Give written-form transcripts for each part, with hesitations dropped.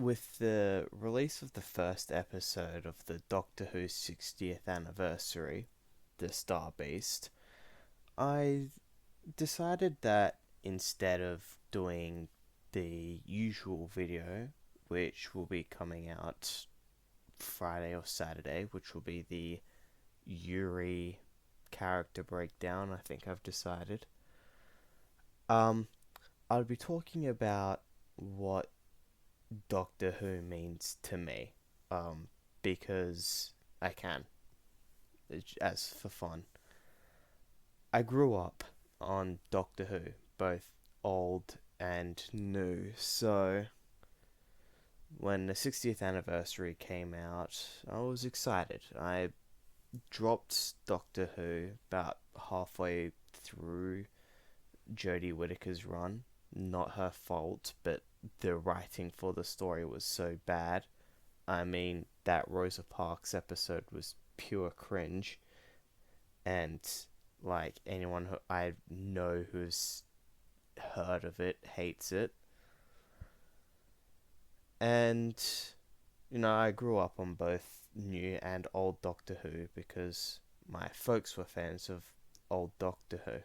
with the release of the first episode of the Doctor Who 60th anniversary, The Star Beast, I decided that instead of doing the usual video, which will be coming out Friday or Saturday, which will be the Yuri character breakdown, I think I've decided. Um, I'll be talking about what Doctor Who means to me, um, because I can, as for fun. I grew up on Doctor Who, both old and new, so when the 60th anniversary came out, I was excited. I dropped Doctor Who about halfway through Jodie Whittaker's run. Not her fault, but the writing for the story was so bad. I mean, that Rosa Parks episode was pure cringe, and like anyone who I know who's heard of it hates it. And I grew up on both new and old Doctor Who because my folks were fans of old Doctor Who.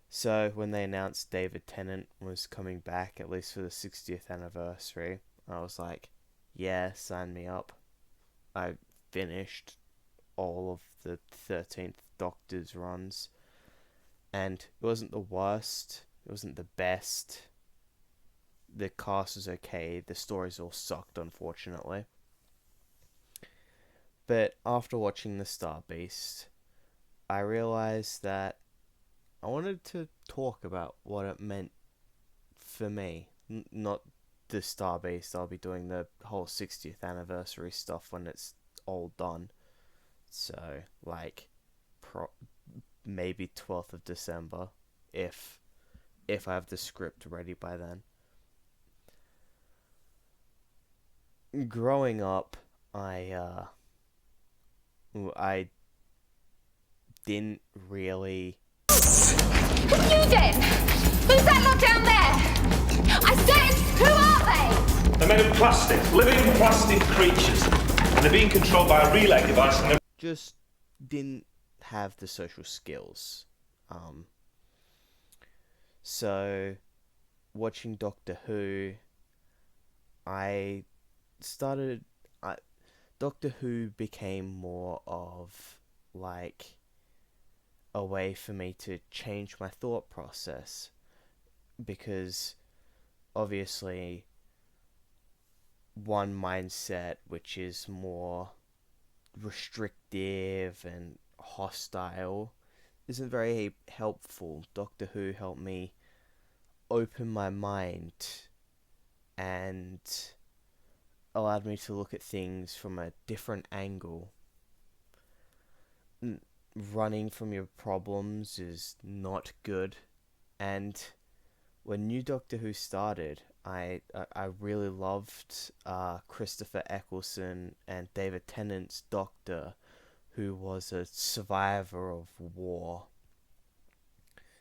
So when they announced David Tennant was coming back, at least for the 60th anniversary, I was like, yeah, sign me up. I finished all of the 13th Doctor's runs, and it wasn't the worst, it wasn't the best. The cast was okay, the stories all sucked, unfortunately. But after watching The Star Beast, I realized that I wanted to talk about what it meant for me. Not The Star Beast, I'll be doing the whole 60th anniversary stuff when it's all done. So, like, maybe 12th of December, if I have the script ready by then. Growing up, I didn't really. You then? Who's that lot down there? I said, who are they? They're made of plastic, living plastic creatures. And they're being controlled by a relay device and they're... Just didn't have the social skills. So, watching Doctor Who, I started. Doctor Who became more of like a way for me to change my thought process, because obviously one mindset which is more restrictive and hostile isn't very helpful. Doctor Who helped me open my mind and allowed me to look at things from a different angle. Running from your problems is not good, and when New Doctor Who started, I really loved Christopher Eccleston and David Tennant's Doctor, who was a survivor of war.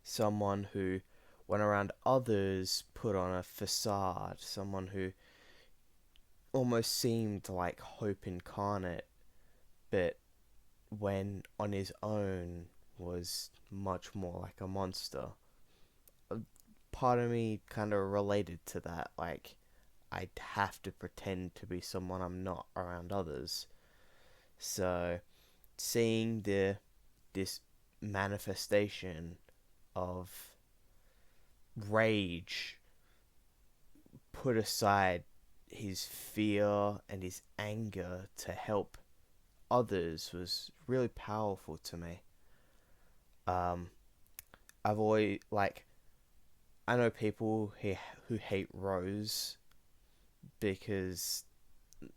Someone who went around others, put on a facade, someone who almost seemed like hope incarnate, but when on his own was much more like a monster. Part of me kind of related to that, like, I'd have to pretend to be someone I'm not around others. So, seeing this manifestation of rage put aside his fear and his anger to help others was really powerful to me. I've always, like, I know people who hate Rose because,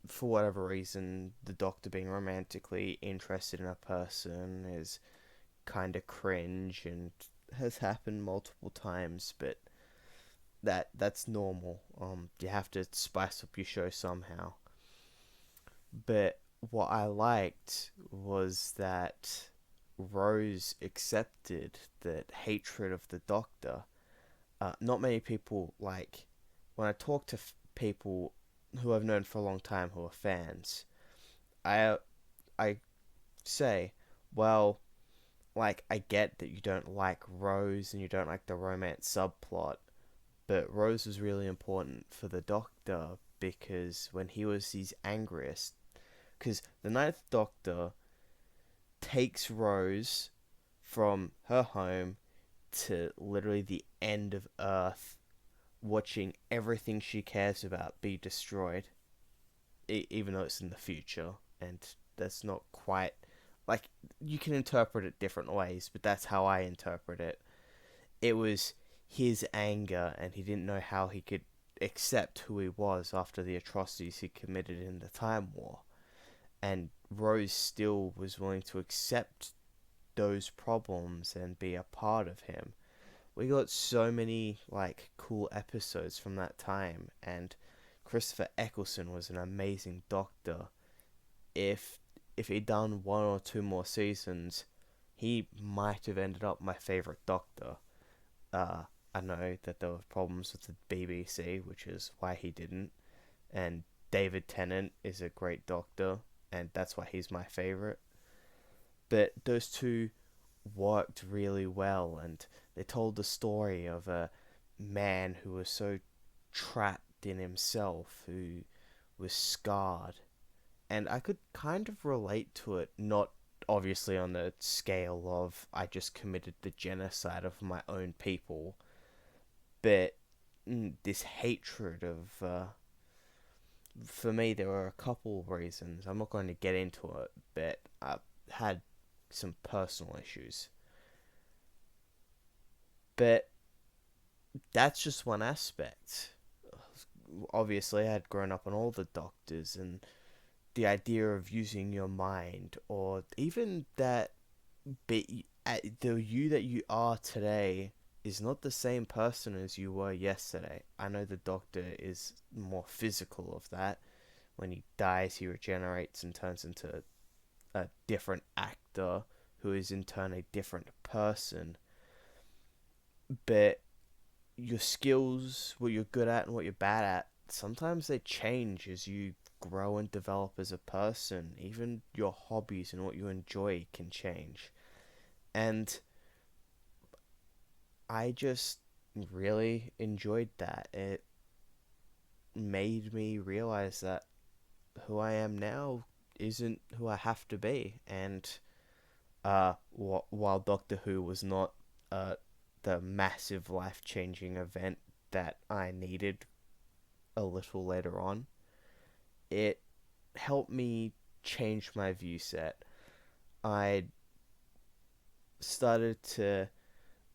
for whatever reason, the Doctor being romantically interested in a person is kind of cringe and has happened multiple times, but that's normal. You have to spice up your show somehow. But what I liked was that Rose accepted that hatred of the Doctor. Not many people, like, when I talk to people who I've known for a long time who are fans, I I say, well, like, I get that you don't like Rose and you don't like the romance subplot, but Rose was really important for the Doctor because when he was his angriest, because the Ninth Doctor takes Rose from her home to literally the end of Earth, watching everything she cares about be destroyed, even though it's in the future, and that's not quite like, you can interpret it different ways, but that's how I interpret it. It was his anger, and he didn't know how he could accept who he was after the atrocities he committed in the Time War. And Rose still was willing to accept those problems and be a part of him. We got so many like cool episodes from that time, and Christopher Eccleston was an amazing Doctor. If he'd done one or two more seasons, he might have ended up my favorite Doctor. I know that there were problems with the BBC, which is why he didn't. And David Tennant is a great Doctor, and that's why he's my favorite. But those two worked really well, and they told the story of a man who was so trapped in himself, who was scarred. And I could kind of relate to it, not obviously on the scale of I just committed the genocide of my own people, but this hatred of, for me, there were a couple of reasons. I'm not going to get into it, but I had some personal issues. But that's just one aspect. Obviously, I had grown up on all the Doctors, and the idea of using your mind, or even that the you that you are today is not the same person as you were yesterday. I know the Doctor is more physical of that. When he dies, he regenerates and turns into a different actor who is in turn a different person. But your skills, what you're good at and what you're bad at, sometimes they change as you grow and develop as a person. Even your hobbies and what you enjoy can change. And I just really enjoyed that. It made me realize that who I am now isn't who I have to be. And while Doctor Who was not the massive life-changing event that I needed a little later on, it helped me change my view set. I started to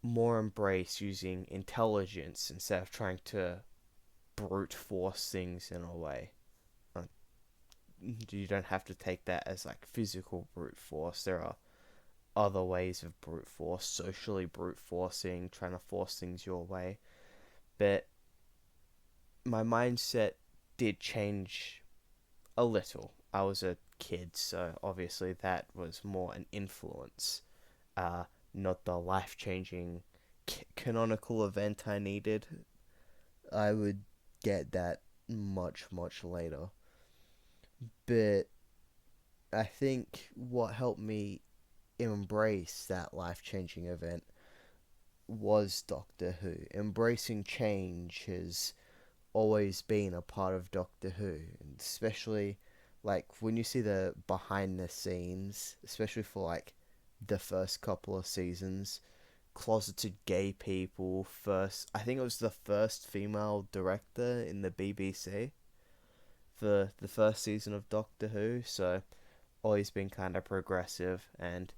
more embrace using intelligence instead of trying to brute force things in a way. You don't have to take that as like physical brute force. There are other ways of brute force, socially brute forcing, trying to force things your way. But my mindset did change a little. I was a kid, so obviously that was more an influence, not the life-changing canonical event I needed. I would get that much, much later. But I think what helped me embrace that life-changing event was Doctor Who. Embracing change has always been a part of Doctor Who, and especially like when you see the behind the scenes, especially for like the first couple of seasons, closeted gay people, I think it was the first female director in the BBC for the first season of Doctor Who, so always been kind of progressive, and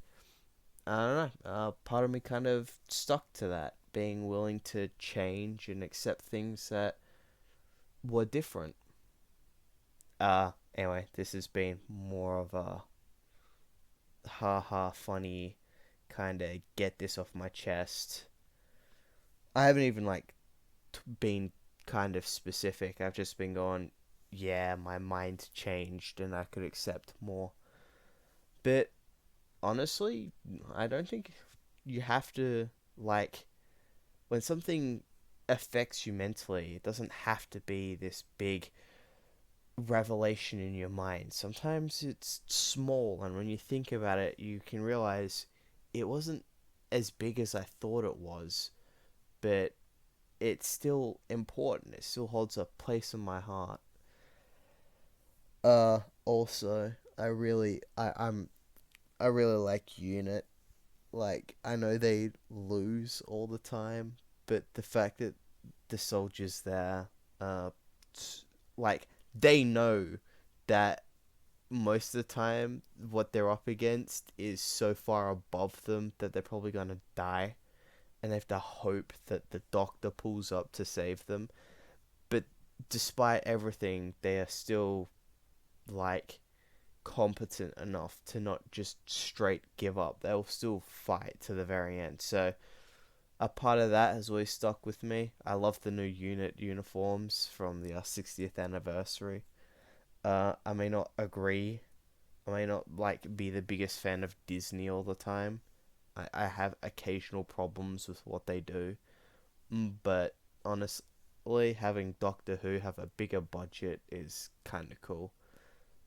I don't know, part of me kind of stuck to that, being willing to change and accept things that were different. Anyway, this has been more of a haha funny kind of get this off my chest. I haven't even like been kind of specific. I've just been going, yeah, my mind changed and I could accept more. But honestly, I don't think you have to, like, when something affects you mentally. It doesn't have to be this big revelation in your mind. Sometimes it's small, and when you think about it, you can realize it wasn't as big as I thought it was, but it's still important. It still holds a place in my heart. Also, I really like Unit. Like, I know they lose all the time, but the fact that the soldiers there, like, they know that most of the time what they're up against is so far above them that they're probably gonna die, and they have to hope that the doctor pulls up to save them. But despite everything, they are still, like, competent enough to not just straight give up. They'll still fight to the very end. So a part of that has always stuck with me. I love the new unit uniforms from the 60th anniversary. I may not agree. I may not like be the biggest fan of Disney all the time. I have occasional problems with what they do. But honestly, having Doctor Who have a bigger budget is kind of cool.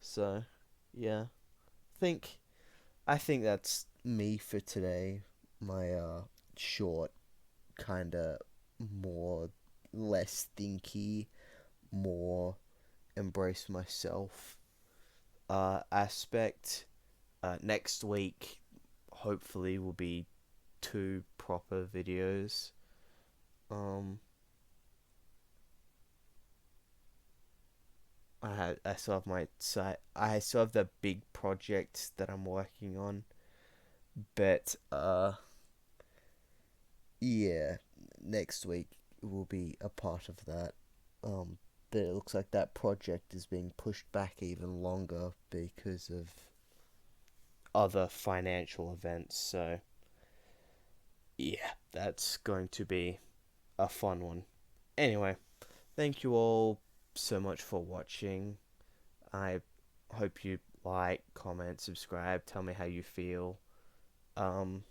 So, yeah. Think I think that's me for today. My short, kind of more less thinky, more embrace myself aspect. Next week, hopefully, will be 2 proper videos. Um, I still have my site. I still have the big project that I'm working on, but yeah, next week will be a part of that. But it looks like that project is being pushed back even longer because of other financial events. So yeah, that's going to be a fun one. Anyway, thank you all so much for watching. I hope you like, comment, subscribe, tell me how you feel. And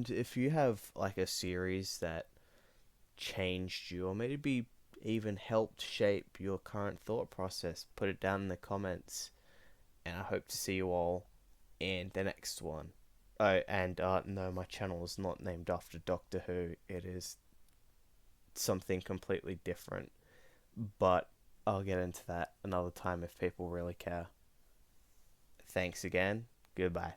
if you have like a series that changed you, or maybe even helped shape your current thought process, put it down in the comments. And I hope to see you all in the next one. Oh, and no, my channel is not named after Doctor Who. It is something completely different. But I'll get into that another time if people really care. Thanks again. Goodbye.